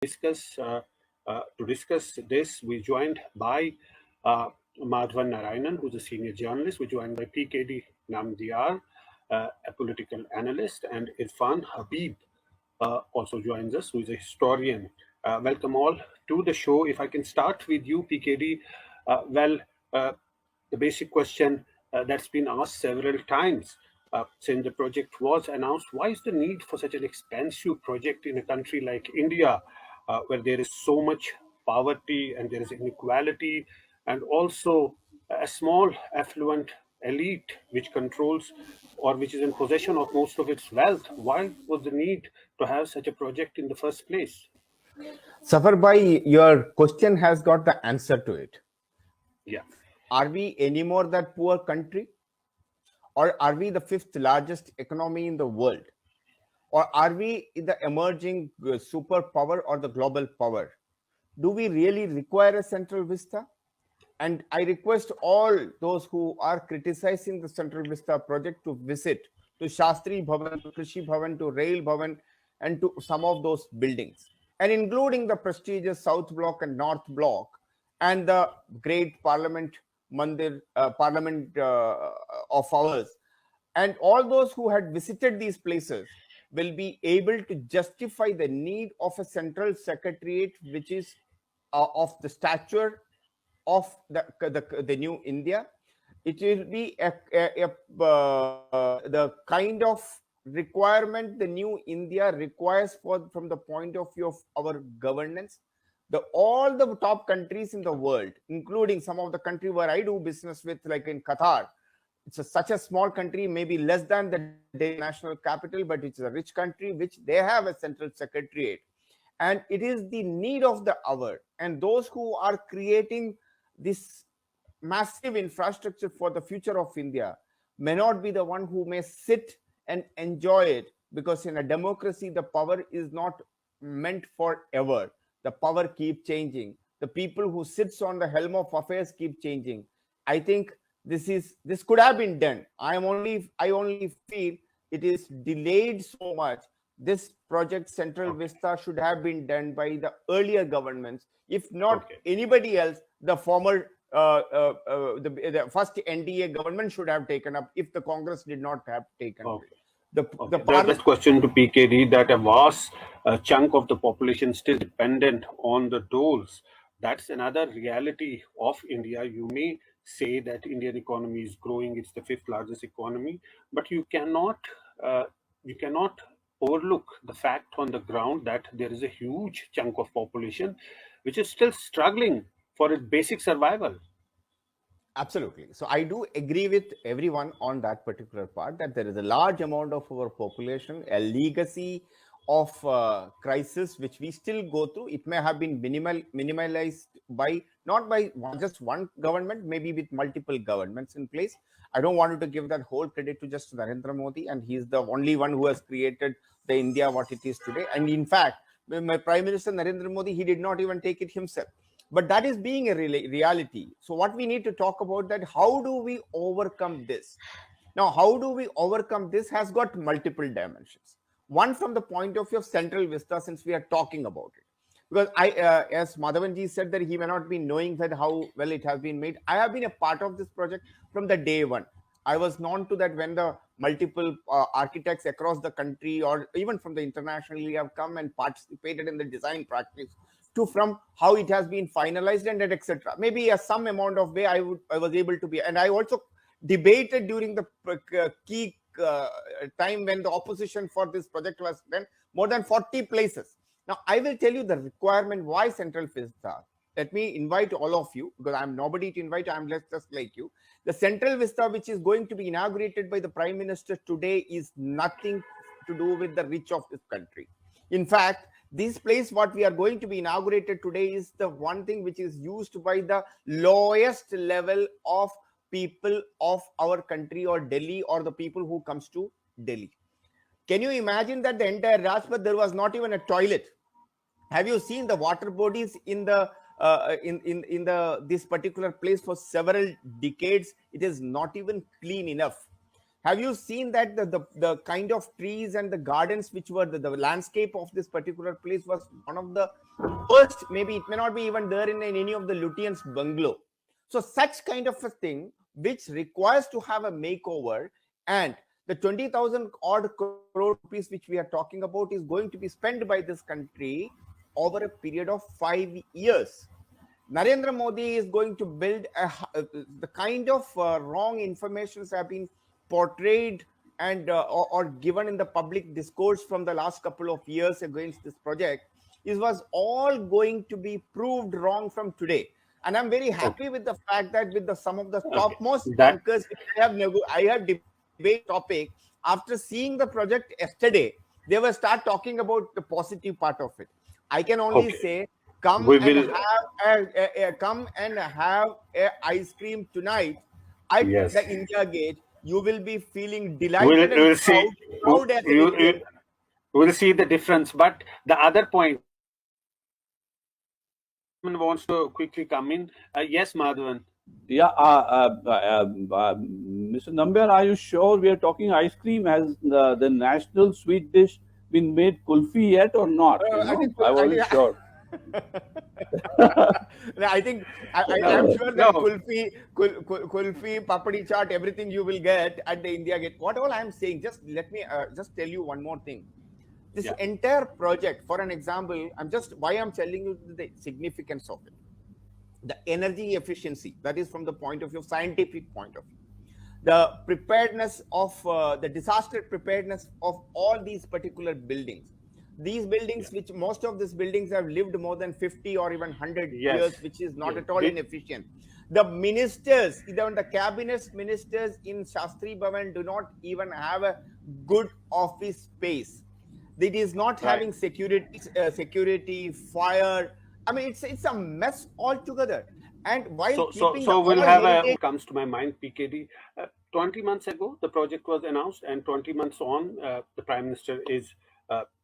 To discuss this, we're joined by Madhavan Narayanan, who's a senior journalist. We're joined by PKD Nambiar, a political analyst, and Irfan Habib also joins us, who is a historian. Welcome all to the show. If I can start with you, PKD. Uh, the basic question that's been asked several times since the project was announced: why is the need for such an expensive project in a country like India, where there is so much poverty and there is inequality, and also a small affluent elite which controls or which is in possession of most of its wealth? Why was the need to have such a project in the first place? Safar Bhai, your question has got the answer to it. Yeah. Are we any more that poor country? Or are we the fifth largest economy in the world? Or are we the emerging superpower or the global power? Do we really require a central vista? And I request all those who are criticizing the Central Vista project to visit to Shastri Bhavan, to Krishi Bhavan, to Rail Bhavan, and to some of those buildings, and including the prestigious South Block and North Block, and the great Parliament Mandir, Parliament of ours. And all those who had visited these places will be able to justify the need of a central secretariat which is of the stature of the new India. It will be the kind of requirement the new India requires from the point of view of our governance. All the top countries in the world, including some of the country where I do business with, like in Qatar, it's such a small country, maybe less than the national capital, but it's a rich country which they have a central secretariat. And it is the need of the hour. And those who are creating this massive infrastructure for the future of India may not be the one who may sit and enjoy it, because in a democracy, the power is not meant forever. The power keeps changing. The people who sits on the helm of affairs keep changing. I think this could have been done. I only feel it is delayed so much. This project Central Vista should have been done by the earlier governments, if not anybody else. The former the first NDA government should have taken up, if the Congress did not have taken up. The best question to PKD, that a vast chunk of the population still dependent on the tolls. That's another reality of India. You may say that Indian economy is growing; it's the fifth largest economy, but you cannot overlook the fact on the ground that there is a huge chunk of population which is still struggling for its basic survival. Absolutely. So I do agree with everyone on that particular part, that there is a large amount of our population, a legacy of crisis which we still go through. It may have been minimalized by not by just one government, maybe with multiple governments in place. I don't want to give that whole credit to just Narendra Modi, and he's the only one who has created the India what it is today. And in fact, my Prime Minister Narendra Modi, he did not even take it himself. But that is being a reality. So what we need to talk about, that how do we overcome this? Now, how do we overcome this has got multiple dimensions. One, from the point of view of Central Vista, since we are talking about it. Because as Madhavanji said, that he may not be knowing that how well it has been made. I have been a part of this project from the day one. I was known to that when the multiple architects across the country, or even from the internationally, have come and participated in the design practice, to from how it has been finalized and etc. Maybe some amount of way I was able to be, and I also debated during the key time when the opposition for this project was done, more than 40 places. Now I will tell you the requirement why Central Vista. Let me invite all of you, because I'm nobody to invite. I'm just like you. The Central Vista, which is going to be inaugurated by the Prime Minister today, is nothing to do with the rich of this country. In fact, this place what we are going to be inaugurated today is the one thing which is used by the lowest level of people of our country, or Delhi, or the people who comes to Delhi. Can you imagine that the entire Rajpath, there was not even a toilet? Have you seen the water bodies in the this particular place for several decades? It is not even clean enough. Have you seen that the kind of trees and the gardens which were the landscape of this particular place was one of the Worst, maybe it may not be even there in any of the Lutyens' bungalow. So such kind of a thing, which requires to have a makeover, and the 20,000 odd crore rupees which we are talking about is going to be spent by this country over a period of 5 years. Narendra Modi is going to build the kind of wrong informations have been portrayed and or given in the public discourse from the last couple of years against this project. It was all going to be proved wrong from today. And I'm very happy with the fact that with some of the Okay. topmost That bankers, I have debate topic, after seeing the project yesterday, they will start talking about the positive part of it. I can only okay. say, come We and will. have come and have a ice cream tonight at Yes. the India Gate. You will be feeling delighted and We'll see. proud as an You Indian. will see the difference. But the other point, someone wants to quickly come in. Yes, Madhavan. Yeah, Mr. Nambiar, are you sure we are talking ice cream? Has the national sweet dish been made kulfi yet or not? I wasn't sure. I think I'm No, sure that no. kulfi, papadi chaat, everything you will get at the India Gate. What all I'm saying, just let me just tell you one more thing. This Yeah. entire project, for an example, I'm telling you the significance of it. The energy efficiency, that is from the point of view, scientific point of view. The preparedness of the disaster preparedness of all these particular buildings. These buildings, which most of these buildings have lived more than 50 or even 100 Yes. years, which is not Yes. at all inefficient. The ministers, even the cabinet ministers in Shastri Bhavan, do not even have a good office space. It is not having security, fire. I mean, it's a mess altogether. And while keeping the So we'll all have heritage, comes to my mind, PKD. 20 months ago, the project was announced, and 20 months on, the Prime Minister is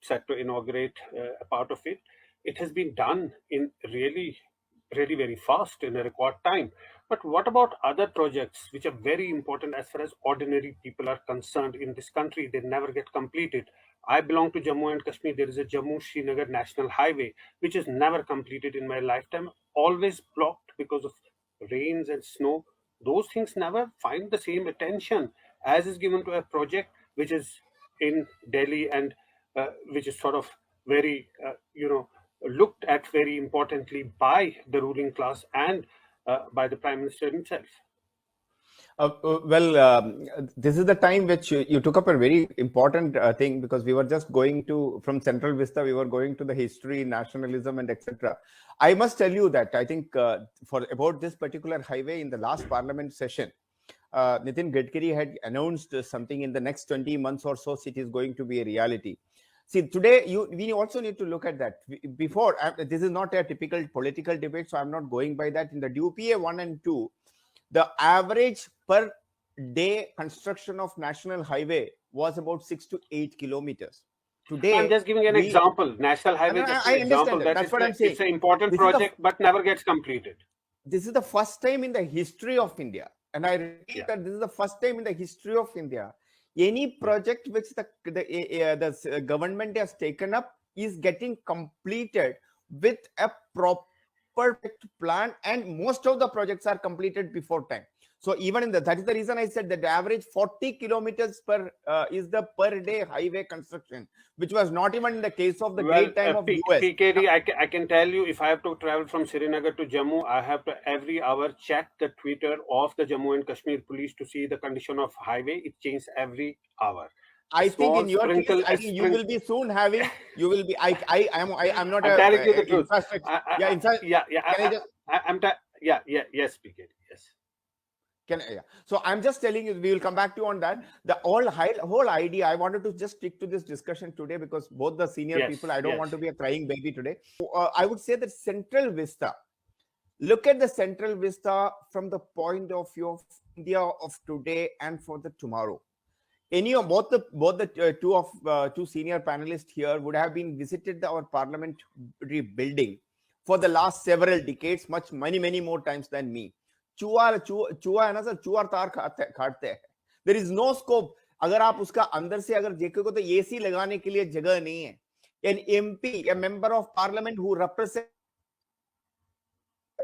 set to inaugurate a part of it. It has been done in really very fast in a record time. But what about other projects which are very important as far as ordinary people are concerned in this country? They never get completed. I belong to Jammu and Kashmir. There is a Jammu Srinagar National Highway which is never completed in my lifetime, always blocked because of rains and snow. Those things never find the same attention as is given to a project which is in Delhi, and which is sort of very, looked at very importantly by the ruling class and by the Prime Minister himself. well, this is the time which you took up a very important thing, because we were just going to, from Central Vista, we were going to the history, nationalism, and etc. I must tell you that I think for about this particular highway in the last parliament session, Nitin Gadkari had announced something in the next 20 months or so, it is going to be a reality. See, today, we also need to look at that. Before, this is not a typical political debate, so I'm not going by that. In the DUPA 1 and 2, the average per day construction of national highway was about 6 to 8 kilometers. Today, I'm just giving an example. National Highway, just an I example. understand that. That's what I'm saying. It's an important This project, but never gets completed. This is the first time in the history of India, and I repeat that this is the first time in the history of India, any project which the government has taken up is getting completed with a proper plan, and most of the projects are completed before time. So even in that is the reason I said that the average 40 kilometers per is the per day highway construction, which was not even in the case of the great time of US. PKD, I can tell you, if I have to travel from Srinagar to Jammu, I have to every hour check the Twitter of the Jammu and Kashmir police to see the condition of highway. It changes every hour. I think in your case, I think you will be soon having. You will be. I'm not. I'm telling you the truth. Infrastructure. Yes, PKD. Yes. So I'm just telling you, we will come back to you on that. The whole idea, I wanted to just stick to this discussion today because both the senior people, I don't want to be a crying baby today. I would say that Central Vista, look at the Central Vista from the point of view of India of today and for the tomorrow. Any of both the two senior panelists here would have been visited our parliamentary building for the last several decades, many more times than me. चूहा है ना sir, चूहा तार काटते हैं. There is no scope. अगर आप उसका अंदर से अगर देखें तो एसी लगाने के लिए जगह नहीं है. an MP, a member of parliament who represents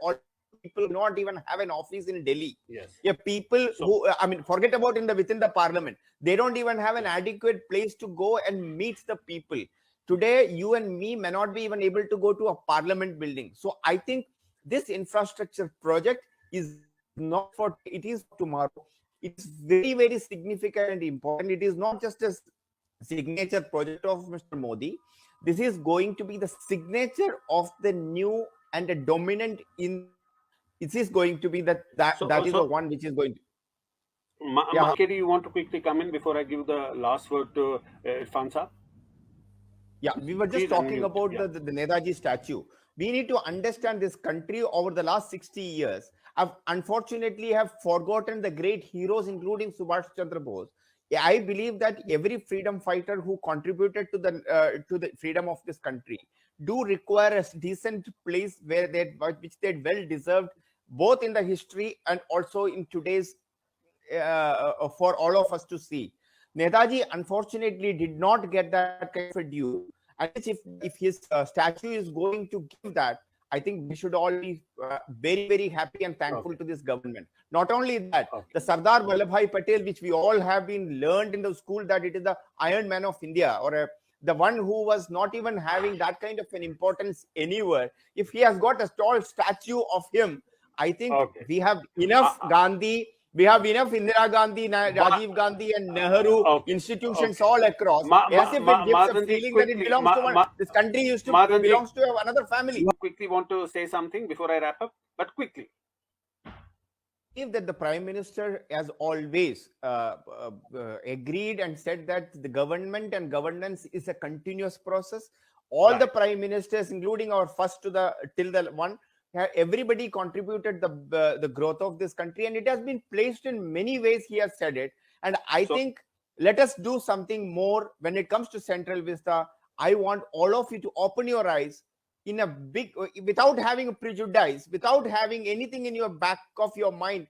all people, not even have an office in Delhi. Yes. Yeah, people who, I mean, forget about within the parliament. They don't even have an adequate place to go and meet the people. Today, you and me may not be even able to go to a parliament building. So I think this infrastructure project is not for, it is for tomorrow. It is very, very significant and important. It is not just a signature project of Mr. Modi. This is going to be the signature of the new and a dominant in. It is going to be that is the one which is going to. PKD, you want to quickly come in before I give the last word to Irfan Saab? Yeah, we were just talking about the Netaji statue. We need to understand this country over the last 60 years unfortunately have forgotten the great heroes, including Subhash Chandra Bose. I believe that every freedom fighter who contributed to the freedom of this country do require a decent place where which they well deserved, both in the history and also in today's for all of us to see. Netaji unfortunately did not get that kind of a due, and if his statue is going to give that, I think we should all be very, very happy and thankful to this government. Not only that, the Sardar Vallabhbhai Patel, which we all have been learned in the school that it is the Iron Man of India, or the one who was not even having that kind of an importance anywhere. If he has got a tall statue of him, I think we have enough Gandhi. We have enough Indira Gandhi, Rajiv Gandhi, and Nehru institutions all across. As if it gives a feeling that it belongs to one. This country used to belongs to another family. You quickly want to say something before I wrap up, but quickly. I believe that the Prime Minister has always agreed and said that the government and governance is a continuous process. All the Prime Ministers, including our first till the one, everybody contributed the growth of this country, and it has been placed in many ways. He has said it, and I think let us do something more when it comes to Central Vista. I want all of you to open your eyes in a big, without having a prejudice, without having anything in your back of your mind.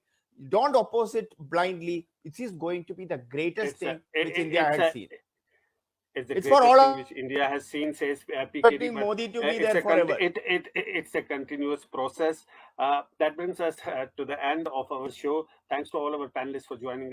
Don't oppose it blindly. It is going to be the greatest thing which India has seen. It's for all of which India has seen, says PKD. Modi to be there forever. It's a continuous process. That brings us to the end of our show. Thanks to all our panelists for joining us.